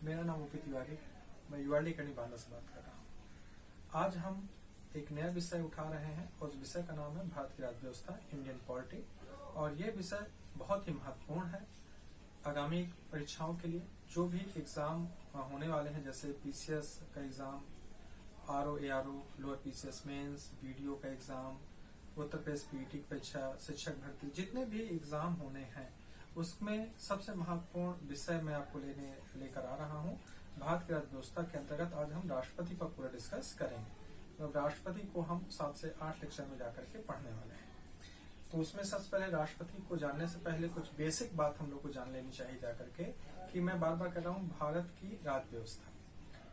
मेरा नाम ओपी तिवारी है। मैं यूआरडी अकेडमी बांदा से बात कर रहा हूँ। आज हम एक नया विषय उठा रहे हैं और उस विषय का नाम है भारत की राज्य व्यवस्था, इंडियन पॉलिटी। और ये विषय बहुत ही महत्वपूर्ण है आगामी परीक्षाओं के लिए। जो भी एग्जाम होने वाले हैं, जैसे पीसीएस का exam, RO ARO, lower PCS mains, VDO का एग्जाम, उत्तर प्रदेश पीईटी की परीक्षा, शिक्षक भर्ती, जितने भी एग्जाम होने हैं उसमें सबसे महत्वपूर्ण विषय मैं आपको लेकर आ रहा हूँ। भारत की राज्य व्यवस्था के अंतर्गत आज हम राष्ट्रपति पर पूरा डिस्कस करेंगे। तो राष्ट्रपति को हम 7 से 8 लेक्चर में जाकर के पढ़ने वाले हैं। तो उसमें सबसे पहले राष्ट्रपति को जानने से पहले कुछ बेसिक बात हम लोग को जान लेनी चाहिए जाकर के, कि मैं बार बार कह रहा हूँ भारत की राज्य व्यवस्था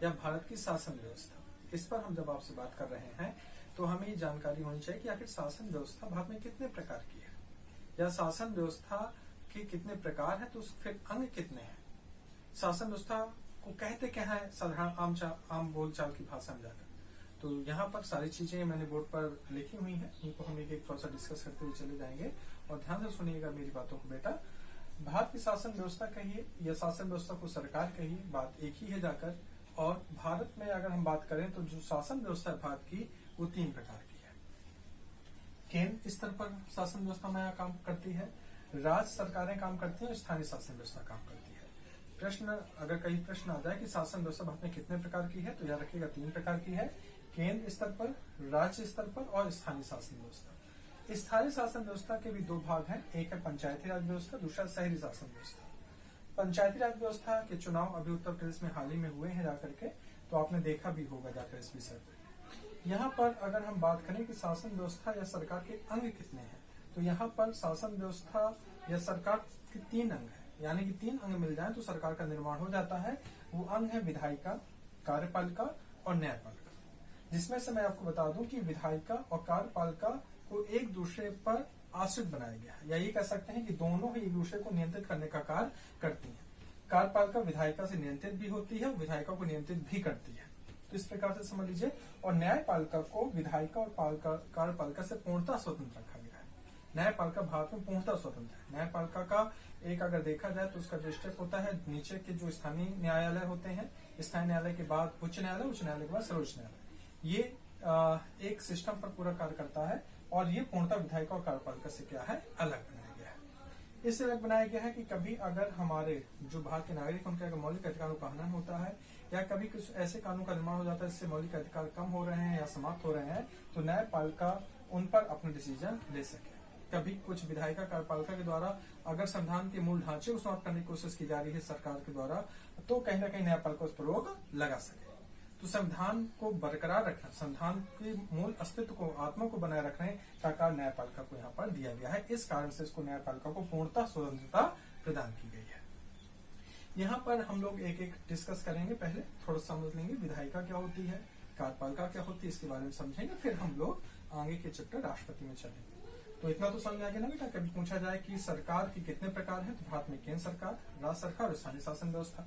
या भारत की शासन व्यवस्था, इस पर हम जब आपसे बात कर रहे हैं तो हमें ये जानकारी होनी चाहिए कि आखिर शासन व्यवस्था भारत में कितने प्रकार की है, या शासन व्यवस्था के कितने प्रकार है, तो फिर अंग कितने हैं, शासन व्यवस्था को कहते क्या है साधारण आम बोलचाल की भाषा में जाकर। तो यहाँ पर सारी चीजें मैंने बोर्ड पर लिखी हुई हैं, इनको हम एक थोड़ा सा डिस्कस करते हुए चले जाएंगे और ध्यान से सुनिएगा मेरी बातों को बेटा। भारत की शासन व्यवस्था कहिए या शासन व्यवस्था को सरकार कहिए, बात एक ही है जाकर। और भारत में अगर हम बात करें तो जो शासन व्यवस्था है भारत की, वो 3 प्रकार की है। केंद्र स्तर पर शासन व्यवस्था में काम करती है, राज्य सरकारें काम करती है और स्थानीय शासन व्यवस्था काम करती है। प्रश्न अगर कहीं प्रश्न आ जाए कि शासन व्यवस्था भारत में कितने प्रकार की है, तो याद रखिएगा 3 प्रकार की है, केंद्र स्तर पर, राज्य स्तर पर और स्थानीय शासन व्यवस्था। स्थानीय शासन व्यवस्था के भी 2 भाग हैं, एक है पंचायती राज व्यवस्था, दूसरा शहरी शासन व्यवस्था। पंचायती राज व्यवस्था के चुनाव अभी उत्तर प्रदेश में हाल ही में हुए हैं जाकर के, तो आपने देखा भी होगा जाकर इस विषय पर। यहाँ पर अगर हम बात करें कि शासन व्यवस्था या सरकार के अंग कितने हैं, तो यहाँ पर शासन व्यवस्था या सरकार के 3 अंग है, यानी कि 3 अंग मिल जाए तो सरकार का निर्माण हो जाता है। वो अंग है विधायिका, कार्यपालिका और न्यायपालिका। जिसमें से मैं आपको बता दूं कि विधायिका और कार्यपालिका को एक दूसरे पर आश्रित बनाया गया है, या ये कह सकते हैं कि दोनों ही एक दूसरे को नियंत्रित करने का कार्य करती हैं। कार्यपालिका विधायिका से नियंत्रित भी होती है, विधायिका को नियंत्रित भी करती है, तो इस प्रकार से समझ लीजिए। और न्यायपालिका को विधायिका और कार्यपालिका से पूर्णतः स्वतंत्र रखा गया है। न्यायपालिका भारत में पूर्णतः स्वतंत्र है। न्यायपालिका का एक अगर देखा जाए तो उसका जो स्टेप होता है, नीचे के जो स्थानीय न्यायालय होते हैं, स्थानीय न्यायालय के बाद उच्च न्यायालय, उच्च न्यायालय के बाद सर्वोच्च न्यायालय, ये एक सिस्टम पर पूरा कार्य करता है। और ये पूर्णतः विधायिका और कार्यपालिका से क्या है, अलग बनाया गया है। इससे अलग बनाया गया है कि कभी अगर हमारे जो भारत के नागरिक उनके अगर मौलिक अधिकारों का हनन होता है, या कभी कुछ ऐसे कानून का निर्माण हो जाता है जिससे मौलिक अधिकार कम हो रहे हैं या समाप्त हो रहे हैं, तो न्यायपालिका उन पर अपना डिसीजन ले सके। कभी कुछ विधायिका कार्यपालिका के द्वारा अगर संविधान के मूल ढांचे को समाप्त करने की कोशिश की जा रही है सरकार के द्वारा, तो कहीं ना कहीं न्यायपालिका उस पर रोक लगा सके। तो संविधान को बरकरार रखना, संविधान के मूल अस्तित्व को, आत्मा को बनाए रखने का कार्य न्यायपालिका को यहाँ पर दिया गया है। इस कारण से इसको न्यायपालिका को पूर्णतः स्वतंत्रता प्रदान की गई है। यहाँ पर हम लोग एक एक डिस्कस करेंगे। पहले थोड़ा समझ लेंगे विधायिका क्या होती है, कार्यपालिका क्या होती है, इसके बारे में समझेंगे, फिर हम लोग आगे के चैप्टर राष्ट्रपति में चलेंगे। तो इतना तो समझ आ गया ना बेटा। कभी पूछा जाए कि सरकार के कितने प्रकार हैं, तो भारत में केंद्र सरकार, राज्य सरकार और स्थानीय शासन व्यवस्था।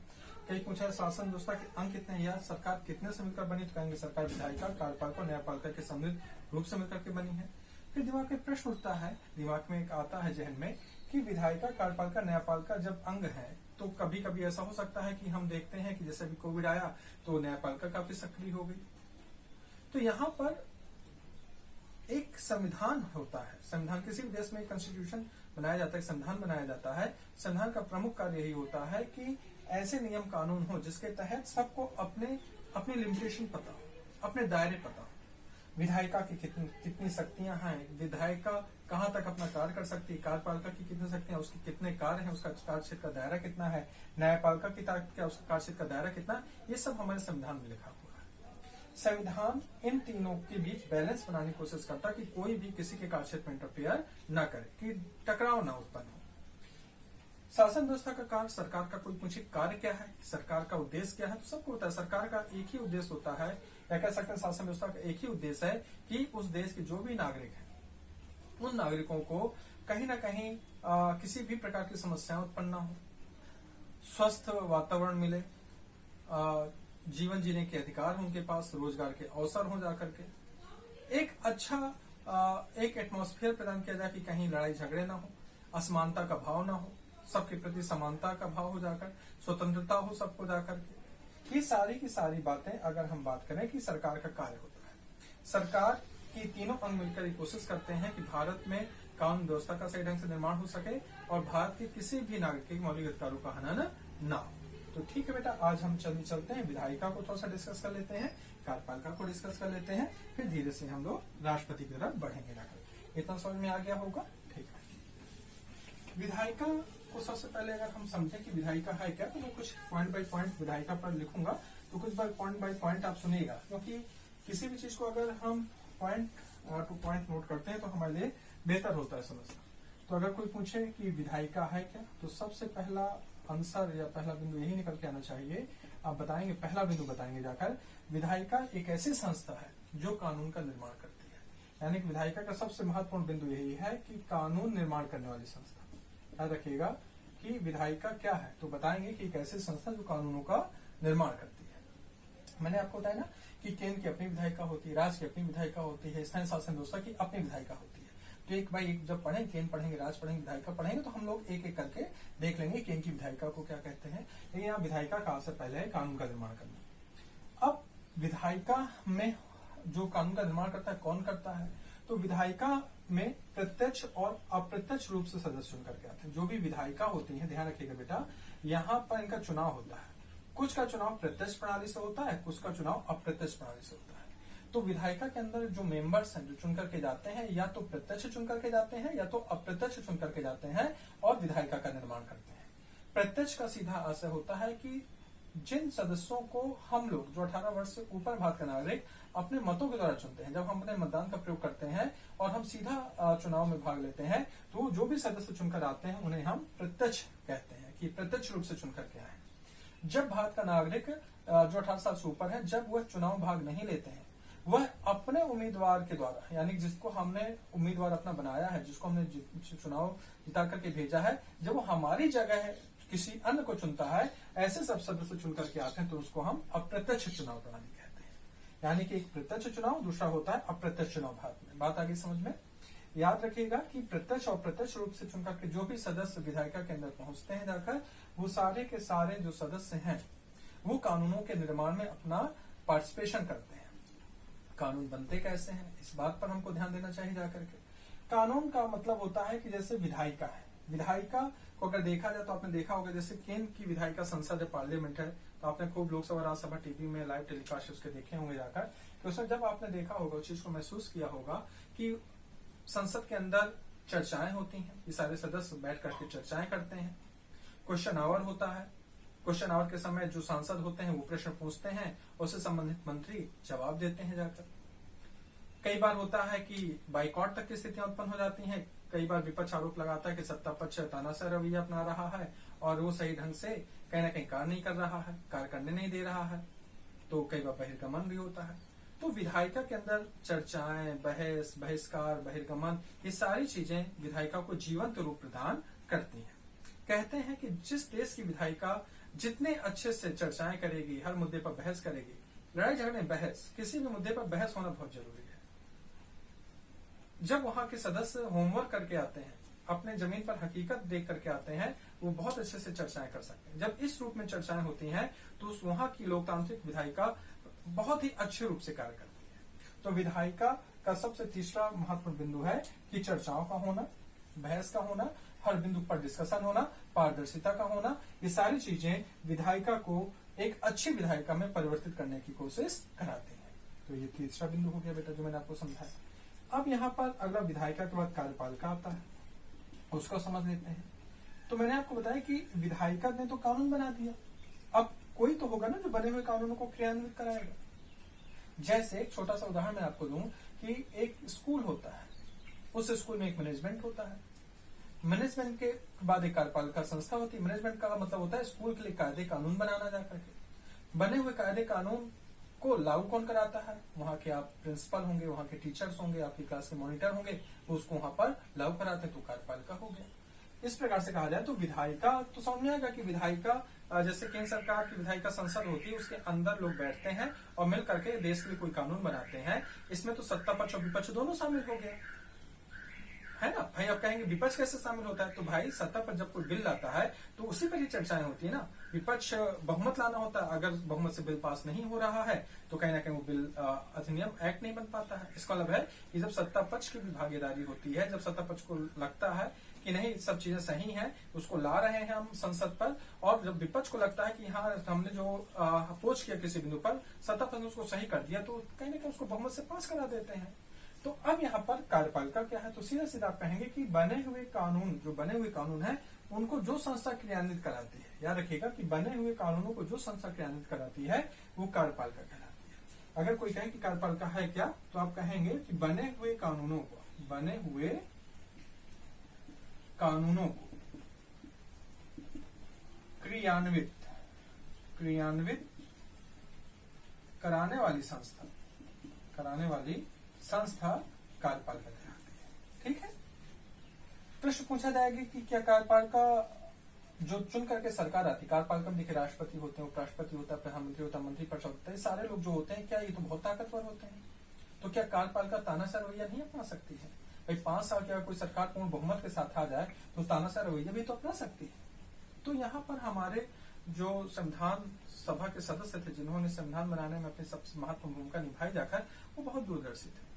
कहीं पूछा है शासन व्यवस्था के अंग कितने हैं, या सरकार कितने से मिलकर बनी, तो कहेंगे सरकार विधायिका, कार्यपालिका और न्यायपालिका के सम्मिलित रूप से मिलकर के बनी है। फिर दिमाग में प्रश्न उठता है, दिमाग में एक आता है जहन में, कि विधायिका, कार्यपालिका, न्यायपालिका जब अंग है, तो कभी कभी ऐसा हो सकता है कि हम देखते हैं कि जैसे अभी कोविड आया तो न्यायपालिका काफी सक्रिय हो गई। तो यहाँ पर एक संविधान होता है, संविधान किसी भी देश में कॉन्स्टिट्यूशन बनाया जाता है, संविधान बनाया जाता है। संविधान का प्रमुख कार्य यही होता है कि ऐसे नियम कानून हो जिसके तहत सबको अपनी लिमिटेशन पता हो, अपने दायरे पता हो। विधायिका की कितनी शक्तियां हैं, विधायिका कहाँ तक अपना कार्य कर सकती है, कार्यपालिका की कितनी शक्तियां, उसके कितने कार्य हैं, उसका कार्य क्षेत्र का दायरा कितना है, न्यायपालिका की ताकत क्या, उसका कार्य क्षेत्र का दायरा कितना, ये सब हमारे संविधान में लिखा हुआ है। संविधान इन तीनों के बीच बैलेंस बनाने की कोशिश करता कि कोई भी किसी के कार्य क्षेत्र में इंटरफेयर न करे, कि टकराव न उत्पन्न हो। शासन व्यवस्था का कार्य, सरकार का कोई पूछे कार्य क्या है, सरकार का उद्देश्य क्या है, तो सबको होता है। सरकार का एक ही उद्देश्य होता है, या कह सकते हैं शासन व्यवस्था का एक ही उद्देश्य है कि उस देश के जो भी नागरिक हैं, उन नागरिकों को कहीं ना कहीं किसी भी प्रकार की समस्याएं उत्पन्न न हो, स्वस्थ वातावरण मिले, जीवन जीने के अधिकार हो उनके पास, रोजगार के अवसर हो जाकर के, एक अच्छा एक एटमॉस्फेयर प्रदान किया जाए कि कहीं लड़ाई झगड़े ना हो, असमानता का भाव ना हो, सबके प्रति समानता का भाव हो जाकर, स्वतंत्रता हो सबको जाकर के, ये सारी की सारी बातें अगर हम बात करें कि सरकार का कार्य होता है, सरकार की तीनों अंग मिलकर ये कोशिश करते हैं कि भारत में कानून व्यवस्था का सही ढंग से निर्माण हो सके और भारत के किसी भी नागरिक के मौलिक अधिकारों का हनन ना हो। तो ठीक है बेटा, आज हम चलते हैं विधायिका को थोड़ा सा डिस्कस कर लेते हैं, कार्यपालिका को डिस्कस कर लेते हैं, फिर धीरे से हम लोग राष्ट्रपति की तरफ बढ़ेंगे। इतना समझ में आ गया होगा? ठीक है। विधायिका को सबसे पहले अगर हम समझें कि विधायिका है क्या, तो मैं कुछ पॉइंट बाय पॉइंट विधायिका पर लिखूंगा, तो कुछ पॉइंट बाय पॉइंट आप सुनिएगा, क्योंकि किसी भी चीज को अगर हम पॉइंट टू पॉइंट नोट करते हैं तो हमारे लिए बेहतर होता है समझना। तो अगर कोई पूछे कि विधायिका है क्या, तो सबसे पहला आंसर या पहला बिंदु यही निकल के आना चाहिए। आप बताएंगे, पहला बिंदु बताएंगे जाकर, विधायिका एक ऐसी संस्था है जो कानून का निर्माण करती है। यानी कि विधायिका का सबसे महत्वपूर्ण बिंदु यही है कि कानून निर्माण करने वाली संस्था। याद रखिएगा कि विधायिका क्या है, तो बताएंगे कि एक ऐसी संस्था जो कानूनों का निर्माण करती है। मैंने आपको बताया ना कि केंद्र की अपनी विधायिका होती है, राज्य की अपनी विधायिका होती है, स्थानीय शासन व्यवस्था की अपनी विधायिका होती है। तो एक बाई एक जब पढ़ेंगे, केंद्र पढ़ेंगे, राज्य पढ़ेंगे, विधायिका पढ़ेंगे, तो हम लोग एक एक करके देख लेंगे केंद्र की विधायिका को क्या कहते हैं। लेकिन यहाँ विधायिका का से पहले है कानून का निर्माण करना। अब विधायिका में जो कानून का निर्माण करता है, कौन करता है, तो विधायिका में प्रत्यक्ष और अप्रत्यक्ष रूप से सदस्य चुन करके आते हैं। जो भी विधायिका होती है, ध्यान रखिएगा बेटा, यहाँ पर इनका चुनाव होता है। कुछ का चुनाव प्रत्यक्ष प्रणाली से होता है, कुछ का चुनाव अप्रत्यक्ष प्रणाली से होता है। तो विधायिका के अंदर जो मेंबर्स हैं, जो चुन करके जाते हैं, या तो प्रत्यक्ष चुन करके जाते हैं या तो अप्रत्यक्ष चुन करके जाते हैं और विधायिका का निर्माण करते हैं। प्रत्यक्ष का सीधा असर होता है कि जिन सदस्यों को हम लोग जो 18 वर्ष से ऊपर भारत का नागरिक अपने मतों के द्वारा चुनते हैं, जब हम अपने मतदान का प्रयोग करते हैं और हम सीधा चुनाव में भाग लेते हैं, तो जो भी सदस्य चुनकर आते हैं उन्हें हम प्रत्यक्ष कहते हैं कि प्रत्यक्ष रूप से चुन करके आए। जब भारत का नागरिक जो 18 साल से ऊपर है, जब वह चुनाव भाग नहीं लेते हैं, वह अपने उम्मीदवार के द्वारा, यानी जिसको हमने उम्मीदवार अपना बनाया है, जिसको हमने चुनाव जिता करके भेजा है, जब वो हमारी जगह किसी अन्य को चुनता है, ऐसे सब सदस्य चुन करके आते हैं, तो उसको हम अप्रत्यक्ष चुनाव प्रणाली कहते हैं। यानी कि एक प्रत्यक्ष चुनाव, दूसरा होता है अप्रत्यक्ष चुनाव भारत में। बात आगे समझ में? याद रखिएगा कि प्रत्यक्ष और अप्रत्यक्ष रूप से चुन करके जो भी सदस्य विधायिका के अंदर पहुंचते हैं जाकर, वो सारे के सारे जो सदस्य हैं वो कानूनों के निर्माण में अपना पार्टिसिपेशन करते हैं। कानून बनते कैसे हैं, इस बात पर हमको ध्यान देना चाहिए जाकर के। कानून का मतलब होता है कि जैसे विधायिका है, विधायिका को अगर देखा जाए तो आपने देखा होगा, जैसे केंद्र की विधायिका संसद है, पार्लियामेंट है, तो आपने खूब लोकसभा राज्यसभा टीवी में लाइव टेलीकास्ट उसके देखे होंगे जाकर। तो उसमें जब आपने देखा होगा, उस चीज को महसूस किया होगा कि संसद के अंदर चर्चाएं होती हैं, ये सारे सदस्य बैठ करके चर्चाएं करते हैं। क्वेश्चन आवर होता है, क्वेश्चन आवर के समय जो सांसद होते हैं वो प्रश्न पूछते हैं, उससे संबंधित मंत्री जवाब देते हैं जाकर। कई बार होता है कि बाइकॉट तक की स्थितियां उत्पन्न हो जाती हैं। कई बार विपक्ष आरोप लगाता है कि सत्ता पक्ष तानाशाह रवैया अपना रहा है और वो सही ढंग से कहीं ना कहीं कार्य नहीं कर रहा है, कार्य करने नहीं दे रहा है। तो कई बार बहिर्गमन भी होता है। तो विधायिका के अंदर चर्चाएं, बहस, बहिष्कार, बहिर्गमन, ये सारी चीजें विधायिका को जीवंत रूप प्रदान करती हैं। कहते हैं कि जिस देश की विधायिका जितने अच्छे से चर्चाएं करेगी, हर मुद्दे पर बहस करेगी, लड़ाई झगड़े बहस, किसी भी मुद्दे पर बहस होना बहुत जरूरी है। जब वहां के सदस्य होमवर्क करके आते हैं, अपने जमीन पर हकीकत देख करके आते हैं, वो बहुत अच्छे से चर्चाएं कर सकते हैं। जब इस रूप में चर्चाएं होती हैं, तो वहां की लोकतांत्रिक विधायिका बहुत ही अच्छे रूप से कार्य करती है। तो विधायिका का सबसे तीसरा महत्वपूर्ण बिंदु है कि चर्चाओं का होना, बहस का होना, हर बिंदु पर डिस्कशन होना, पारदर्शिता का होना, ये सारी चीजें विधायिका को एक अच्छी विधायिका में परिवर्तित करने की कोशिश कराते हैं। तो ये तीसरा बिंदु हो गया बेटा, जो मैंने आपको समझाया। अब यहाँ पर अगला विधायिका के बाद कार्यपालिका आता है, उसको समझ लेते हैं। तो मैंने आपको बताया कि विधायिका ने तो कानून बना दिया, अब कोई तो होगा ना जो बने हुए कानूनों को क्रियान्वित कराएगा। जैसे एक छोटा सा उदाहरण मैं आपको दूं कि एक स्कूल होता है, उस स्कूल में एक मैनेजमेंट होता है, मैनेजमेंट के बाद एक कार्यपालिका संस्था होती है। मैनेजमेंट का मतलब होता है स्कूल के लिए कायदे कानून बनाना जाकर के। बने हुए कायदे कानून को लागू कौन कराता है? वहां के आप प्रिंसिपल होंगे, वहां के टीचर्स होंगे, आपकी क्लास के मॉनिटर होंगे, तो उसको वहां पर लागू कराते हैं, तो कार्यपालिका हो गया। इस प्रकार से कहा जाए तो विधायिका तो समझ में आएगा कि विधायिका जैसे केंद्र सरकार की विधायिका संसद होती है, उसके अंदर लोग बैठते हैं और मिल करके देश के लिए कोई कानून बनाते हैं। इसमें तो सत्ता पक्ष और विपक्ष दोनों शामिल हो गए। है ना भाई। आप कहेंगे विपक्ष कैसे शामिल होता है, तो भाई सत्ता पर जब कोई बिल लाता है तो उसी पर ही चर्चाएं होती है ना। विपक्ष बहुमत लाना होता है, अगर बहुमत से बिल पास नहीं हो रहा है तो कहीं ना कहीं वो बिल अधिनियम एक्ट नहीं बन पाता है। इसका मतलब है कि जब सत्ता पक्ष की भी भागीदारी होती है, जब सत्ता पक्ष को लगता है कि नहीं सब चीजें सही हैं, उसको ला रहे हैं हम संसद पर, और जब विपक्ष को लगता है कि हाँ हमने जो अपोज किया किसी बिंदु पर, सत्ता पक्ष ने उसको सही कर दिया, तो कहीं ना कहीं उसको बहुमत से पास करा देते हैं। तो अब यहाँ पर कार्यपालिका क्या है, तो सीधा सीधा आप कहेंगे कि बने हुए कानून, जो बने हुए कानून है उनको जो संस्था क्रियान्वित कराती है, याद रखिएगा कि बने हुए कानूनों को जो संस्था क्रियान्वित कराती है वो कार्यपालिका कहलाती है। अगर कोई कहे कि कार्यपालिका है क्या, तो आप कहेंगे कि बने हुए कानूनों को क्रियान्वित कराने वाली संस्था कार्यपालिका कहलाती है। ठीक है। प्रश्न पूछा जाएगा कि क्या कार्यपालिका जो चुन करके सरकार आती है, कार्यपालिका में देखिए राष्ट्रपति होते हैं, उपराष्ट्रपति होता है, प्रधानमंत्री होता है, मंत्रिपरिषद होता है, सारे लोग जो होते हैं क्या ये तो बहुत ताकतवर होते हैं। तो क्या कार्यपालिका तानाशाह रवैया नहीं अपना सकती है? भाई 5 साल की अगर कोई सरकार पूर्ण बहुमत के साथ आ जाए तो तानाशाह रवैया भी तो अपना सकती है। तो यहाँ पर हमारे जो संविधान सभा के सदस्य थे, जिन्होंने संविधान बनाने में अपनी सबसे महत्वपूर्ण भूमिका निभाई जाकर, वो बहुत दूरदर्शी थे।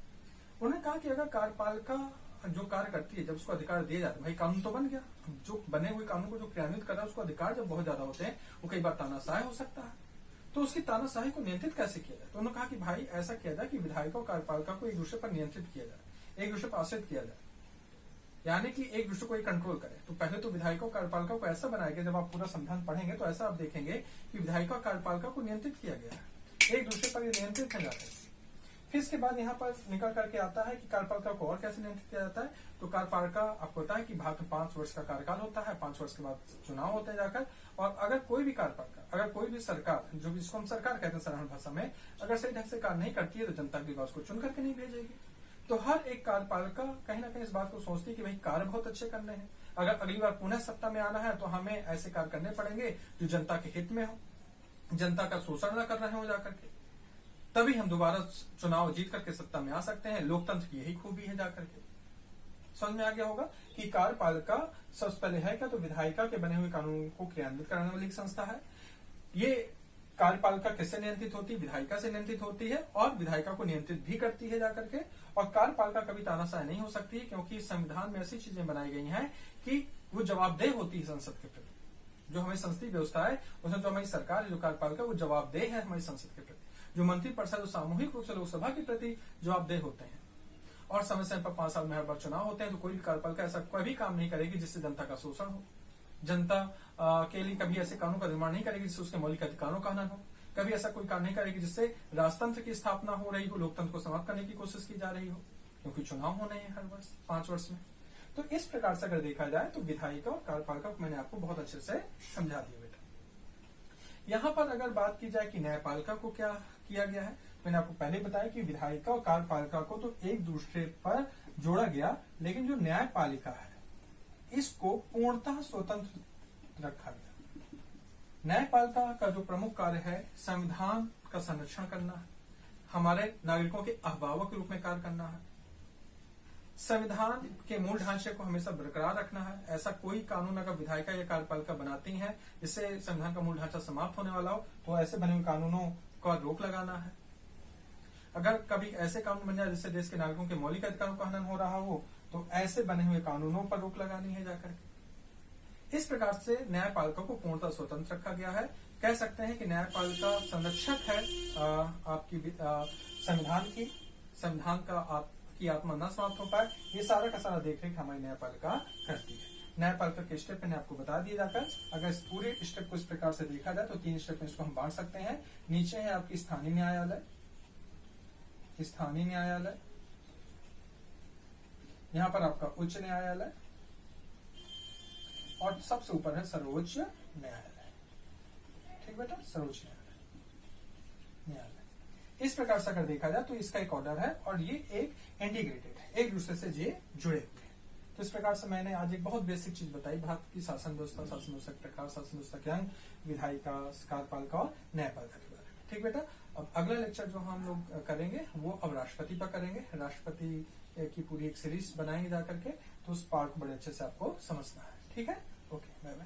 उन्होंने कहा कि अगर कार्यपालिका जो कार्य करती है, जब उसको अधिकार दिए जाते हैं, भाई कानून तो बन गया, जो बने हुए कानून को जो क्रियान्वित कर रहा है उसको अधिकार जब बहुत ज्यादा होते हैं, वो कई बार तानाशाह हो सकता है। तो उसकी तानाशाही को नियंत्रित कैसे किया जाए? तो उन्होंने कहा कि भाई ऐसा किया जाए कि विधायिका और कार्यपालिका को एक दूसरे पर नियंत्रित किया जाए, एक दूसरे पर आश्रित किया जाए, यानी कि एक दूसरे को कंट्रोल करे। तो पहले तो विधायिका और कार्यपालिका को ऐसा बनाया गया, जब आप पूरा संविधान पढ़ेंगे तो ऐसा आप देखेंगे कि विधायिका और कार्यपालिका को नियंत्रित किया गया है, एक दूसरे पर नियंत्रित है जाते हैं। फिर इसके बाद यहाँ पर निकल करके आता है कि कार्यपालिका को और कैसे नियंत्रित किया जाता है। तो कार्यपालिका आपको पता है कि भारत में 5 वर्ष का कार्यकाल होता है, 5 वर्ष के बाद चुनाव होते हैं जाकर, और अगर कोई भी कार्यपालिका, अगर कोई भी सरकार, जो भी इसको हम सरकार कहते हैं साधारण भाषा में, अगर सही ढंग से कार्य नहीं करती है तो जनता के पास उसको चुन करके नहीं भेजेगी। तो हर एक कार्यपालिका कहीं ना कहीं इस बात को सोचती है कि भाई कार्य बहुत अच्छे करने हैं, अगर अगली बार पुनः सत्ता में आना है तो हमें ऐसे कार्य करने पड़ेंगे जो जनता के हित में हो, जनता का शोषण न कर रहे हो जाकर के, तभी हम दोबारा चुनाव जीत करके सत्ता में आ सकते हैं। लोकतंत्र की यही खूबी है जाकर के। समझ में आ गया होगा कि कार्यपालिका सबसे पहले है क्या, तो विधायिका के बने हुए कानून को क्रियान्वित कराने वाली एक संस्था है। ये कार्यपालिका किससे नियंत्रित होती है? विधायिका से नियंत्रित होती है, और विधायिका को नियंत्रित भी करती है जाकर के। और कार्यपालिका कभी तानाशाह नहीं हो सकती, क्योंकि संविधान में ऐसी चीजें बनाई गई हैं कि वो जवाबदेह होती है संसद के प्रति। जो हमारी संसदीय व्यवस्था है उसमें जो हमारी सरकार है, जो कार्यपालिका, वो जवाबदेह है हमारी संसद के प्रति। जो मंत्रिपरिषद सामूहिक रूप से लोकसभा के प्रति जवाबदेह होते हैं, और समय समय पर 5 साल में हर बार चुनाव होते हैं। तो कोई भी कार्यपालिका ऐसा कोई भी काम नहीं करेगी जिससे जनता का शोषण हो, जनता के लिए कभी ऐसे कानून का निर्माण नहीं करेगी जिससे उसके मौलिक अधिकारों का हनन हो, कभी ऐसा कोई काम नहीं करेगी जिससे राजतंत्र की स्थापना हो रही हो, लोकतंत्र को समाप्त करने की कोशिश की जा रही हो, क्योंकि चुनाव होने हैं हर वर्ष 5 वर्ष में। तो इस प्रकार से अगर देखा जाए तो विधायिका और कार्यपालिका को मैंने आपको बहुत अच्छे से समझा दिया बेटा। यहाँ पर अगर बात की जाए कि न्यायपालिका को क्या किया गया है, मैंने आपको पहले बताया कि विधायिका और कार्यपालिका को तो एक दूसरे पर जोड़ा गया, लेकिन जो न्यायपालिका है इसको पूर्णतः स्वतंत्र रखा गया। न्यायपालिका का जो प्रमुख कार्य है संविधान का संरक्षण करना है, हमारे नागरिकों के अभिभावक के रूप में कार्य करना है, संविधान के मूल ढांचे को हमेशा बरकरार रखना है। ऐसा कोई कानून अगर विधायिका या कार्यपालिका बनाती है जिससे संविधान का मूल ढांचा समाप्त होने वाला हो, तो ऐसे बने हुए कानूनों का रोक लगाना है। अगर कभी ऐसे कानून बन जाए जिससे देश के नागरिकों के मौलिक अधिकारों का हनन हो रहा हो, तो ऐसे बने हुए कानूनों पर रोक लगानी है जाकर के। इस प्रकार से न्यायपालिका को पूर्णतः स्वतंत्र रखा गया है। कह सकते हैं कि न्यायपालिका संरक्षक है आपकी संविधान की, संविधान का आपकी आत्मा न समाप्त हो पाए, ये सारा का सारा देखरेख हमारी न्यायपालिका करती है। न्यायपालिका के स्टेप मैंने आपको बता दिए जाकर। अगर इस पूरे स्टेप को इस प्रकार से देखा जाए तो 3 स्टेप में इसको हम बांट सकते हैं। नीचे है आपकी स्थानीय न्यायालय, स्थानीय न्यायालय, यहां पर आपका उच्च न्यायालय, और सबसे ऊपर है सर्वोच्च न्यायालय। ठीक बेटा, सर्वोच्च न्यायालय। इस प्रकार से अगर देखा जाए तो इसका एक ऑर्डर है, और ये एक इंटीग्रेटेड है, एक दूसरे से ये जुड़े हुए हैं। तो इस प्रकार से मैंने आज एक बहुत बेसिक चीज बताई भारत की शासन व्यवस्था, शासन व्यवस्था के प्रकार, शासन व्यवस्था के अंग, विधायिका, कार्यपालिका और न्यायपालिका के बारे में। ठीक बेटा, अब अगला लेक्चर जो हम लोग करेंगे वो अब राष्ट्रपति पर करेंगे। राष्ट्रपति की पूरी एक सीरीज बनाएंगे जाकर के। तो उस पार्ट को बड़े अच्छे से आपको समझना है। ठीक है, ओके, बाय बाय।